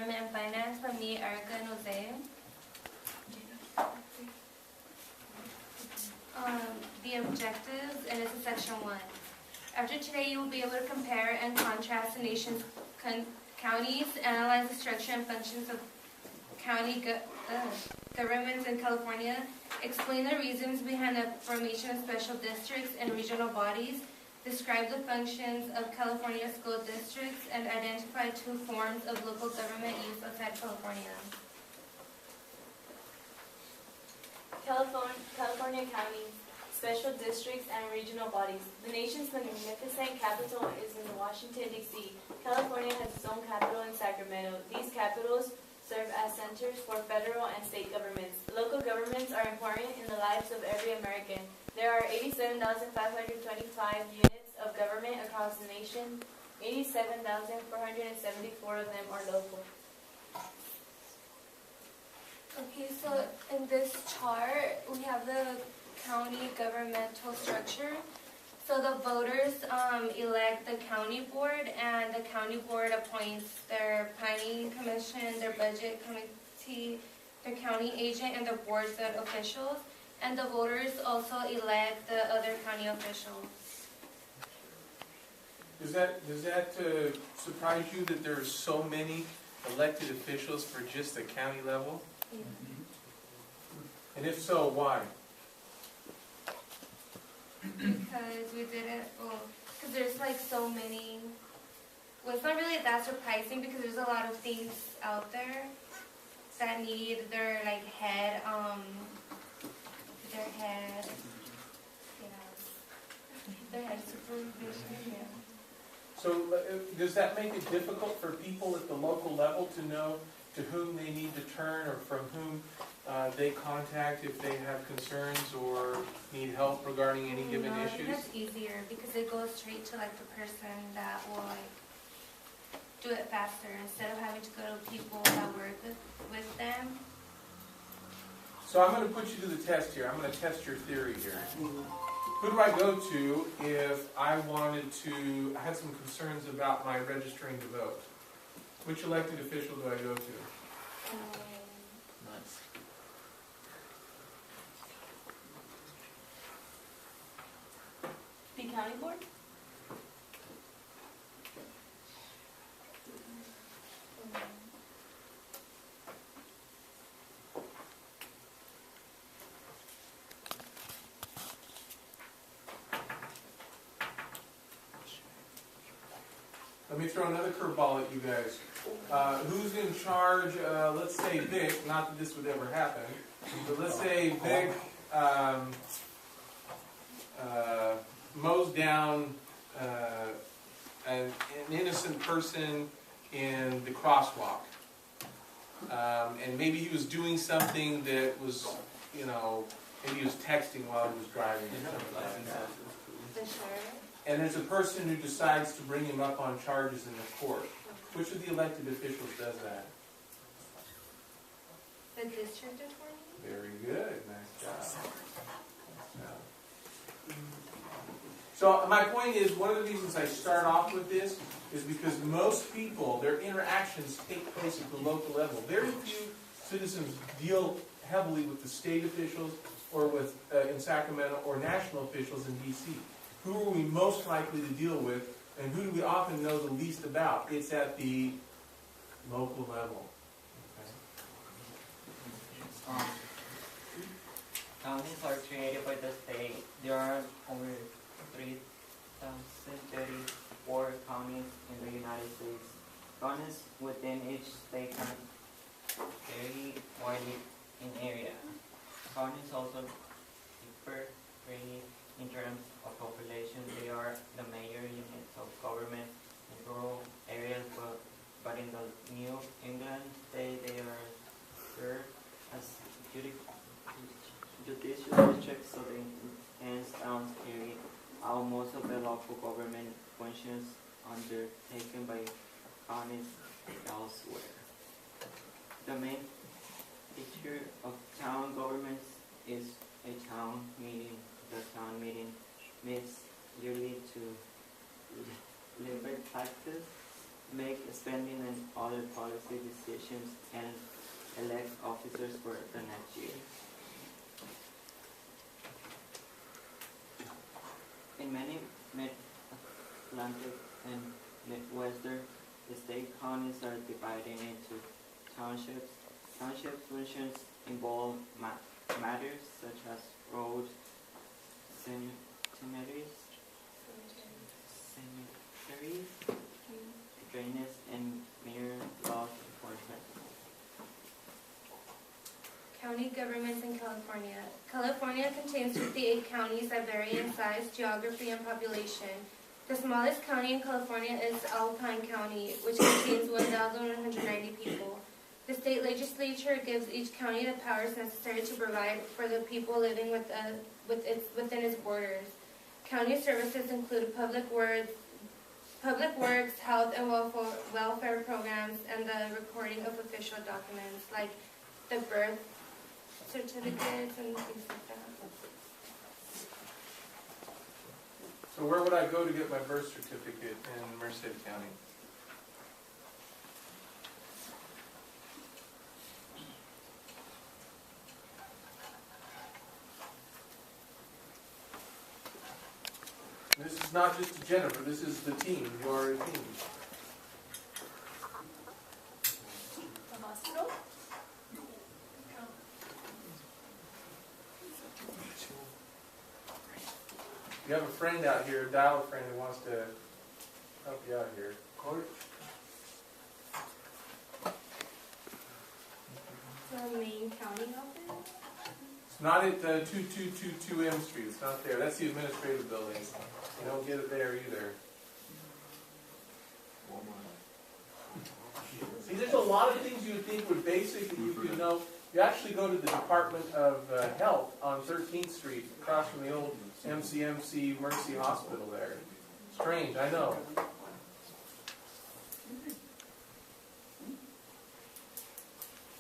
Government and Finance by me, Erica and Jose. The objectives, and this is section 1. After today, you will be able to compare and contrast the nation's counties, analyze the structure and functions of county governments in California, explain the reasons behind the formation of special districts and regional bodies, describe the functions of California school districts, and identify 2 forms of local government used outside California. California counties, special districts, and regional bodies. The nation's magnificent capital is in Washington, D.C. California has its own capital in Sacramento. These capitals serve as centers for federal and state governments. Local governments are important in the lives of every American. There are 87,525 units of government across the nation. 87,474 of them are local. Okay, so in this chart, we have the county governmental structure. So the voters elect the county board, and the county board appoints their planning commission, their budget committee, their county agent, and the board's officials. And the voters also elect the other county officials. Does that surprise you that there are so many elected officials for just the county level? Yeah. And if so, why? Because we did it, because there's like so many. Well, it's not really that surprising because there's a lot of things out there that need their like head, their head supervision. Yeah. So does that make it difficult for people at the local level to know to whom they need to turn or from whom they contact if they have concerns or need help regarding any given I issues? think that's easier because it goes straight to like the person that will like do it faster instead of having to go to people that work with them. So I'm going to put you to the test here. I'm going to test your theory here. Who do I go to if I had some concerns about my registering to vote? Which elected official do I go to? Nice. The county board? Let me throw another curveball at you guys. Who's in charge, let's say Vic, not that this would ever happen, but let's say Vic mows down an innocent person in the crosswalk. And maybe he was doing something that was, maybe he was texting while he was driving or something like that. The sheriff? And there's a person who decides to bring him up on charges in the court. Which of the elected officials does that? The district attorney? Very good. Nice job. So my point is, one of the reasons I start off with this is because most people, their interactions take place at the local level. Very few citizens deal heavily with the state officials or with, in Sacramento, or national officials in D.C. Who are we most likely to deal with, and who do we often know the least about? It's at the local level. Okay. Counties are created by the state. There are over 3,034 counties in the United States. Counties within each state can vary widely in area. Counties also differ greatly in terms of population. They are the major units of government in rural areas, but in the New England state, they are served as judicial districts, so the hands down carry out most of the local government functions undertaken by counties elsewhere. The main feature of town governments is a town meeting. The town meeting meets yearly to levy taxes, make spending and other policy decisions and elect officers for the next year. In many Mid-Atlantic and Midwestern state counties are divided into townships. Township functions involve matters such as roads, cemeteries, drainage, and mere law enforcement. County governments in California. California contains 58 counties that vary in size, geography, and population. The smallest county in California is Alpine County, which contains 1,190 people. The state legislature gives each county the powers necessary to provide for the people living within its borders. County services include public works, health and welfare programs, and the recording of official documents like the birth certificates and things like that. So where would I go to get my birth certificate in Merced County? This is not just Jennifer, this is the team. You are a team. The hospital? You have a friend out here, a dial friend who wants to help you out here. Court? The main county office? It's not at 2222 M Street. It's not there. That's the administrative building. You don't get it there either. See, there's a lot of things you would think would basically you could know. You actually go to the Department of Health on 13th Street, across from the old MCMC Mercy Hospital there. Strange, I know.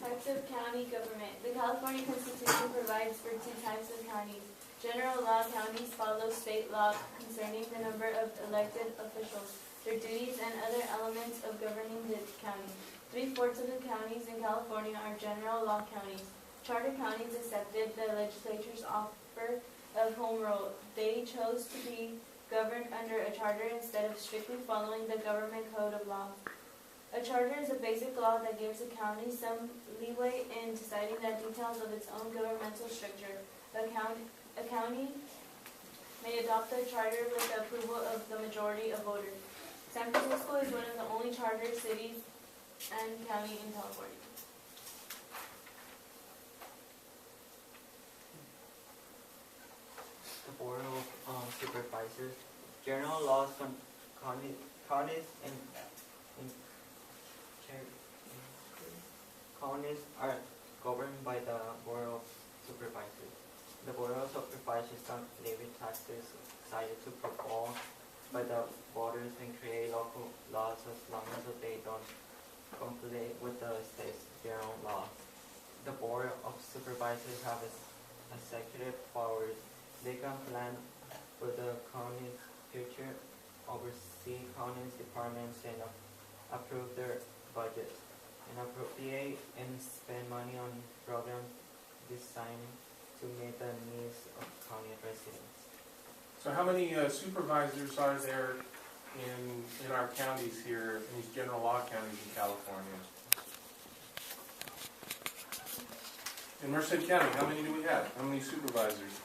Types of county government. The California Constitution provides for two types of counties. General law counties follow state law concerning the number of elected officials, their duties, and other elements of governing the county. 3/4 of the counties in California are general law counties. Charter counties accepted the legislature's offer of home rule. They chose to be governed under a charter instead of strictly following the government code of law. A charter is a basic law that gives a county some leeway in deciding the details of its own governmental structure. A county may adopt a charter with the approval of the majority of voters. San Francisco is one of the only chartered cities and county in California. The Board of Supervisors. General laws on counties and counties are governed by the Board of Supervisors. The Board of Supervisors can levy taxes decided to propose by the voters and create local laws as long as they don't conflict with the state's general laws. The Board of Supervisors have executive powers. They can plan for the county's future, oversee county's departments, and approve their budgets, and appropriate and spend money on programs designed to meet the needs of county residents. So how many supervisors are there in our counties here, in these general law counties in California? In Merced County, how many do we have? How many supervisors?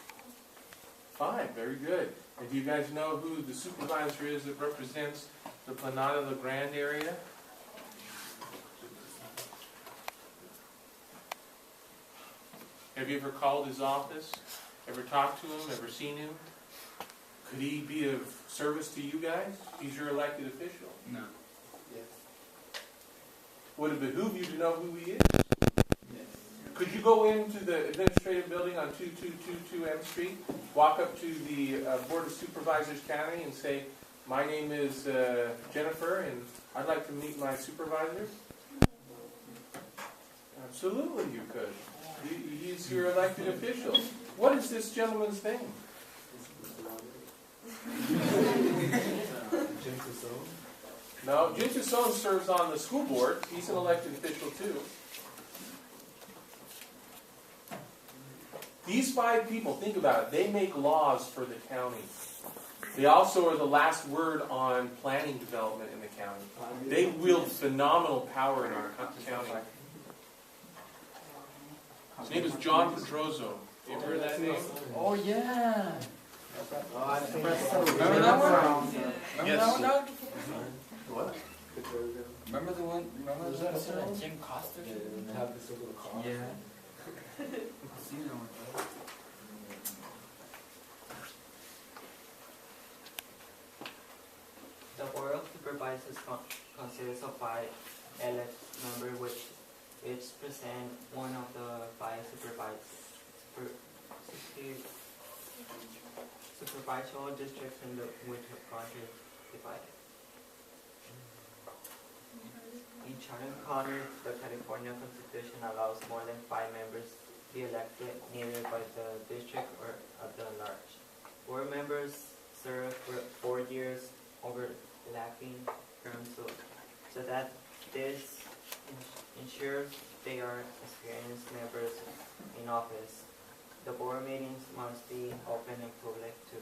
5, very good. And do you guys know who the supervisor is that represents the Planada La Grande area? Have you ever called his office? Ever talked to him? Ever seen him? Could he be of service to you guys? He's your elected official. No. Yes. Would it behoove you to know who he is? Yes. Could you go into the administrative building on 2222 M Street, walk up to the Board of Supervisors County and say, my name is Jennifer and I'd like to meet my supervisor? Absolutely you could. He's your elected official. What is this gentleman's name? No, Jim Tucson serves on the school board. He's an elected official too. These 5 people, think about it, they make laws for the county. They also are the last word on planning development in the county. They wield phenomenal power in our county. His name is John Pedroso. You ever heard that name? Oh, yeah. Remember that one? Yes. Doug? What? Remember the one? Remember the one? Jim Coster? Yeah. I've seen that one. The Board of Supervisors consists of 5 elect members, which each present one of the 5 supervisorial districts in which the county is divided. In Chatham County, the California Constitution allows more than 5 members be elected either by the district or at the large. Board members serve for 4 years overlapping terms so that this ensures they are experienced members in office. The board meetings must be open and public to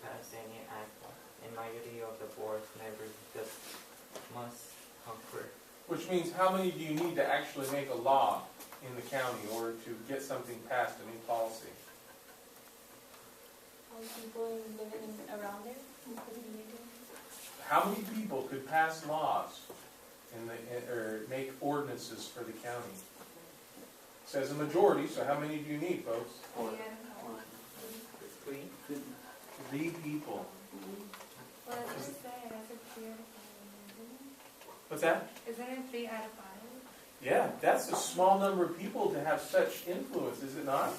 pass any act, and majority of the board's members must concur. Which means how many do you need to actually make a law in the county in order to get something passed, a new policy? All people living around there. How many people could pass laws or make ordinances for the county? It says a majority, so how many do you need, folks? 3. 3 people. Well, that's what it said. I said 3 out of 5. What's that? Isn't it 3 out of 5? Yeah, that's a small number of people to have such influence, is it not?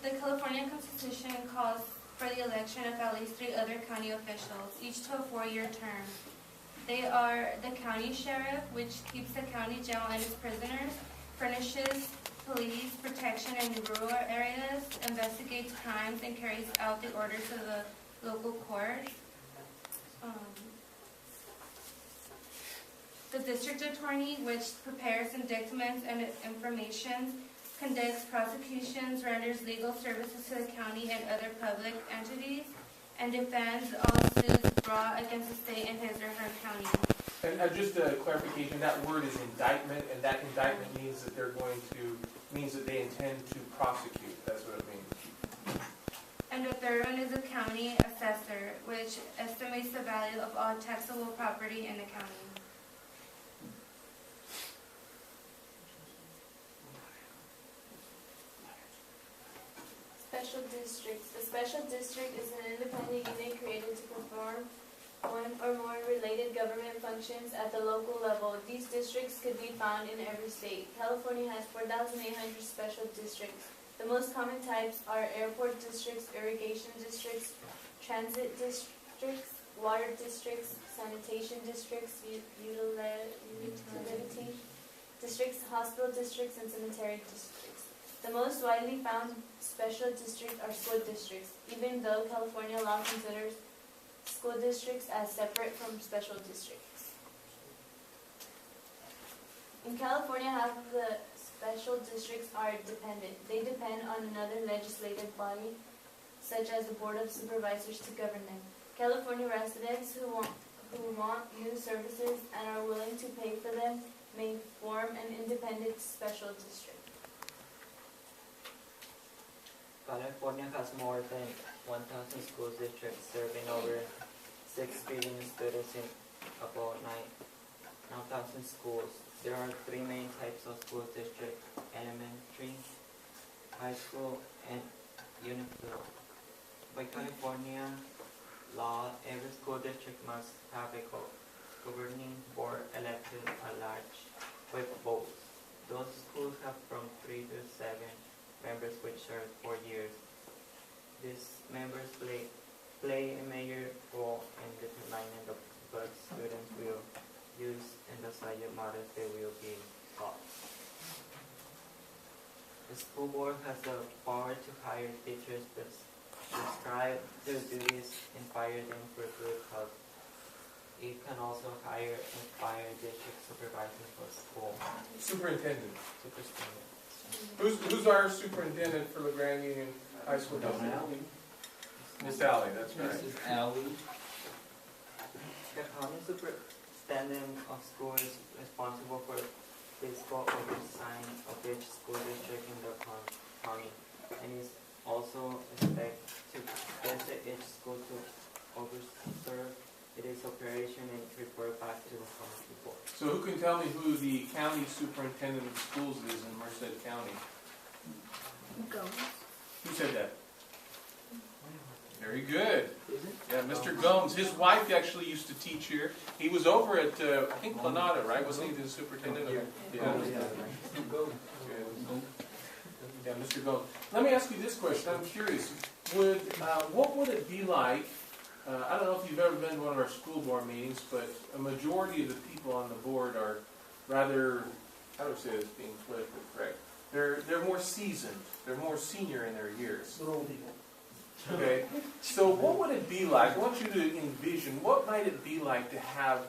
The California Constitution calls for the election of at least 3 other county officials, each to a 4-year term. They are the county sheriff, which keeps the county jail and its prisoners, furnishes police protection in rural areas, investigates crimes, and carries out the orders of the local court. The district attorney, which prepares indictments and information, conducts prosecutions, renders legal services to the county and other public entities, and defends all suits brought against the state in his or her county. And just a clarification, that word is indictment, and that indictment means that means that they intend to prosecute. That's what it means. And the third one is the county assessor, which estimates the value of all taxable property in the county. Special districts. A special district is an independent unit created to perform one or more related government functions at the local level. These districts could be found in every state. California has 4,800 special districts. The most common types are airport districts, irrigation districts, transit districts, water districts, sanitation districts, utility districts, hospital districts, and cemetery districts. The most widely found special districts are school districts, even though California law considers school districts as separate from special districts. In California, half of the special districts are dependent. They depend on another legislative body, such as the Board of Supervisors, to govern them. California residents who want new services and are willing to pay for them may form an independent special district. California has more than 1,000 school districts serving over 6 billion students in about 9,000 schools. There are 3 main types of school districts: elementary, high school, and unified. By California law, every school district must have a governing board elected at large with votes. Those schools have from 3 to 7 members which serve 4 years. These members play a major role in determining the books students will use and the subject matters they will be taught. The The school board has the power to hire teachers, prescribe their duties, and fire them for good cause. It can also hire and fire district supervisors for school. Superintendent. Superintendent. Who's our superintendent for LeGrand Union High School District? Miss Alley, that's right. This is Ally. The county superintendent of school is responsible for fiscal oversight of each school district in the county, and is also expected to visit each school to observe its operation and report back to the county board. So who can tell me who the county superintendent of schools is in Merced County? Who said that? Very good. Yeah, Mr. Gomes. His wife actually used to teach here. He was over at, I think, Granada, right? Wasn't he the superintendent? Yeah. Yeah, Mr. Gomes. Let me ask you this question. I'm curious. What would it be like, I don't know if you've ever been to one of our school board meetings, but a majority of the people on the board are rather, how do I say this being politically correct? They're more seasoned. They're more senior in their years. Little old people. Okay, so what would it be like? I want you to envision, what might it be like to have,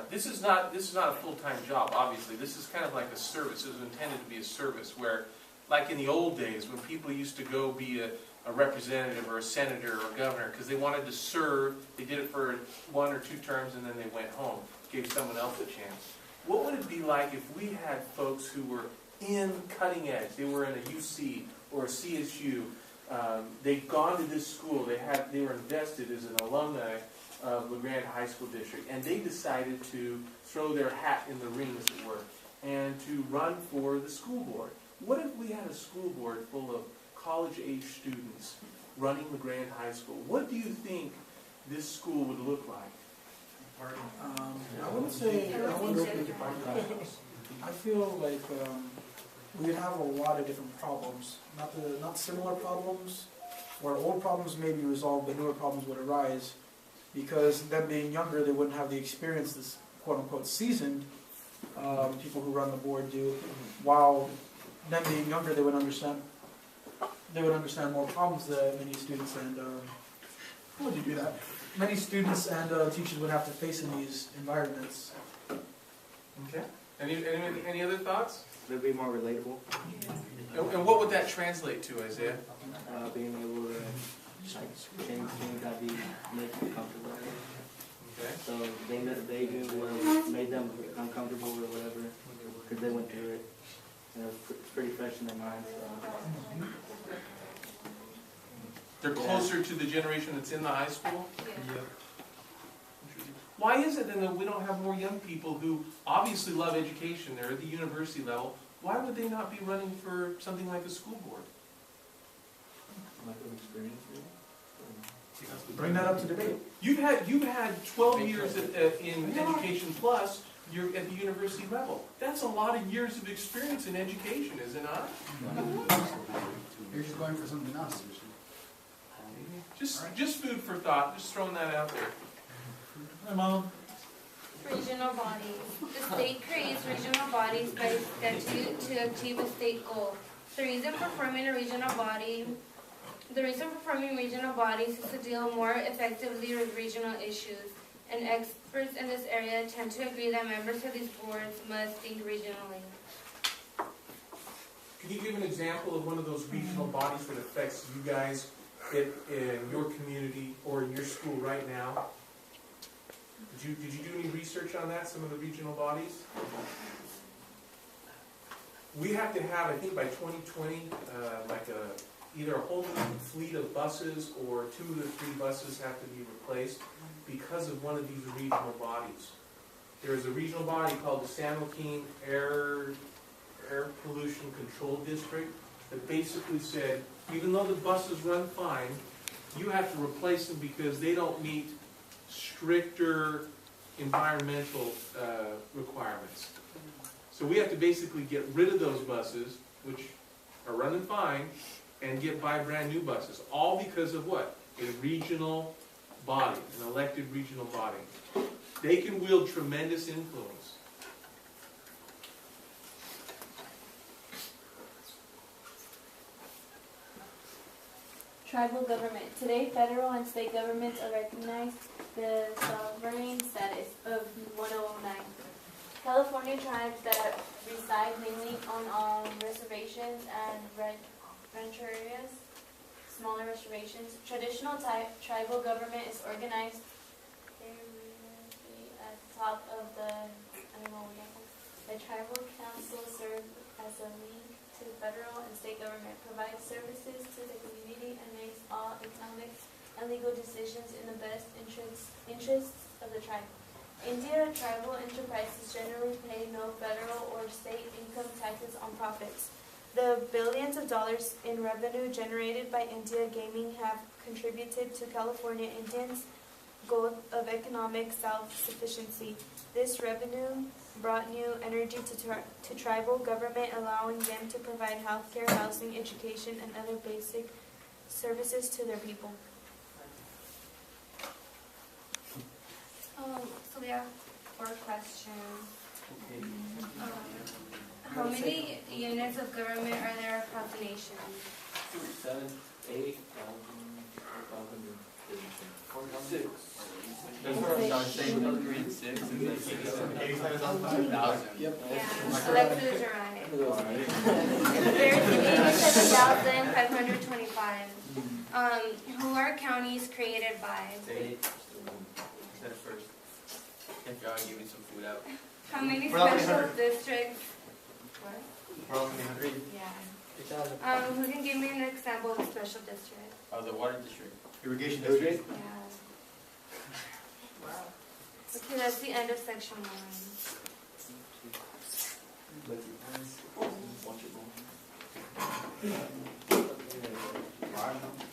this is not a full-time job, obviously. This is kind of like a service. It was intended to be a service where, like in the old days, when people used to go be a representative or a senator or a governor, because they wanted to serve, they did it for 1 or 2 terms and then they went home, gave someone else a chance. What would it be like if we had folks who were in cutting edge, they were in a UC or a CSU, they'd gone to this school, they were invested as an alumni of LeGrand High School District, and they decided to throw their hat in the ring, as it were, and to run for the school board. What if we had a school board full of college-age students running LeGrand High School? What do you think this school would look like? I wouldn't say, I feel like we would have a lot of different problems. Not similar problems, or old problems may be resolved, but newer problems would arise. Because them being younger, they wouldn't have the experience this quote-unquote seasoned people who run the board do. While them being younger, they would understand more problems that many students and how would you do that? Many students and teachers would have to face in these environments. Okay. Any other thoughts? It'd be more relatable. And what would that translate to, Isaiah? Being able to change things that we make them comfortable. Okay. So they do what made them uncomfortable or whatever, because they went through it. And it was pretty fresh in their minds. So. They're closer to the generation that's in the high school? Yeah. Why is it then that we don't have more young people who obviously love education, they're at the university level, why would they not be running for something like a school board? Lack of experience. Bring that up to debate. You've had 12 years in Education Plus, you're at the university level. That's a lot of years of experience in education, is it not? You're just going for something else. Just food for thought, just throwing that out there. Hi, Mom. Regional bodies. The state creates regional bodies by statute to achieve a state goal. The reason for forming regional bodies is to deal more effectively with regional issues, and experts in this area tend to agree that members of these boards must think regionally. Can you give an example of one of those regional bodies that affects you guys in your community or in your school right now? Did you do any research on that, some of the regional bodies? We have to have, I think by 2020, either a whole new fleet of buses or 2 to 3 buses have to be replaced because of one of these regional bodies. There is a regional body called the San Joaquin Air Pollution Control District that basically said, even though the buses run fine, you have to replace them because they don't meet stricter environmental requirements. So we have to basically get rid of those buses, which are running fine, and buy brand new buses. All because of what? A regional body, an elected regional body. They can wield tremendous influence. Tribal government. Today, federal and state governments are recognized the sovereign status of 1009. California tribes that reside mainly on reservations and rancherias, smaller reservations. Traditional tribal government is organized at the top of the tribal council serves as a link to the federal and state government, provides services to the community, and makes all economic and legal decisions in the best interests of the tribe. India tribal enterprises generally pay no federal or state income taxes on profits. The billions of dollars in revenue generated by India gaming have contributed to California Indians' goal of economic self-sufficiency. This revenue brought new energy to tribal government, allowing them to provide healthcare, housing, education, and other basic services to their people. So we have 4 questions. How many units of government are there across the nation? 7, 8, 6. That's what I was saying, with grade 6 is like 6,000. Yep. Yeah, Alexis, you're right. There's 87,525. Who are counties created by? Say, said it first. If y'all give me some food out. How many We're all special districts? What? We're all coming hungry. Yeah. Who can give me an example of a special district? The water district. Irrigation district. Yeah. Okay, that's the end of section 1.